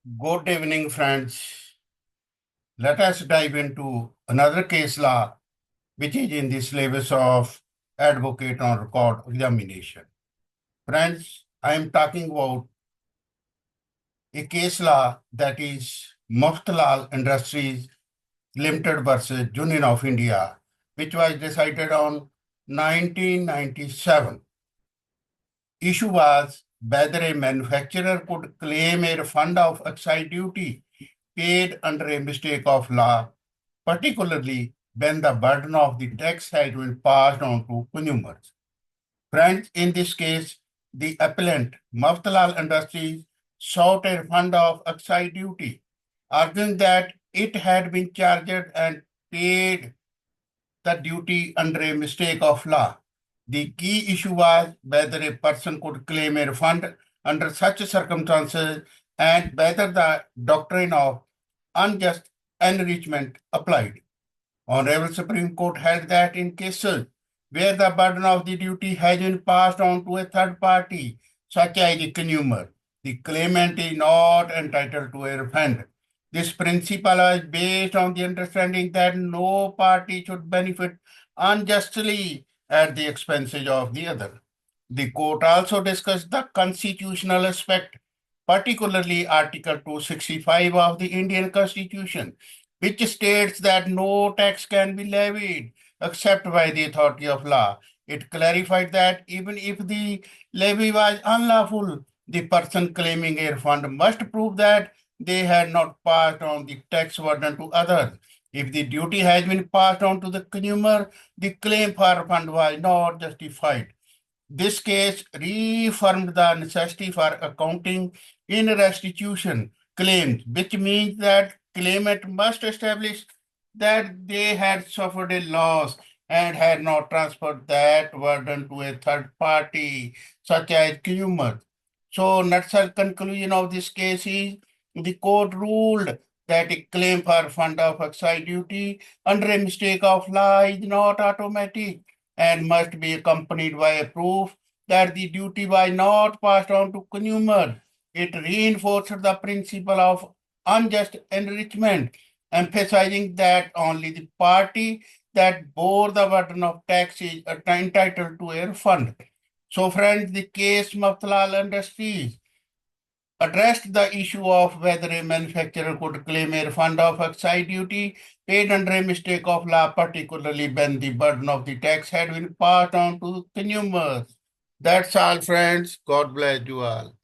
Good evening, friends. Let us dive into another case law, which is in the syllabus of Advocate on Record Examination. Friends, I am talking about a case law that is Mafatlal Industries Limited versus Union of India, which was decided on 1997. Issue was whether a manufacturer could claim a refund of excise duty paid under a mistake of law, particularly when the burden of the tax has been passed on to consumers. Friends, in this case, the appellant, Mafatlal Industries, sought a refund of excise duty, arguing that it had been charged and paid the duty under a mistake of law. The key issue was whether a person could claim a refund under such circumstances and whether the doctrine of unjust enrichment applied. Honorable Supreme Court held that in cases where the burden of the duty has been passed on to a third party, such as the consumer, the claimant is not entitled to a refund. This principle is based on the understanding that no party should benefit unjustly at the expenses of the other. The court also discussed the constitutional aspect, particularly Article 265 of the Indian Constitution, which states that no tax can be levied except by the authority of law. It clarified that even if the levy was unlawful, the person claiming a refund must prove that they had not passed on the tax burden to others. If the duty has been passed on to the consumer, the claim for refund was not justified. This case reaffirmed the necessity for accounting in restitution claims, which means that claimant must establish that they had suffered a loss and had not transferred that burden to a third party, such as consumer. So, nutshell conclusion of this case is the court ruled that a claim for fund of excise duty under a mistake of law is not automatic and must be accompanied by a proof that the duty was not passed on to consumers. It reinforced the principle of unjust enrichment, emphasizing that only the party that bore the burden of tax is entitled to a refund. So, friends, the case Mafatlal Industries addressed the issue of whether a manufacturer could claim a refund of excise duty paid under a mistake of law, particularly when the burden of the tax had been passed on to consumers. That's all, friends. God bless you all.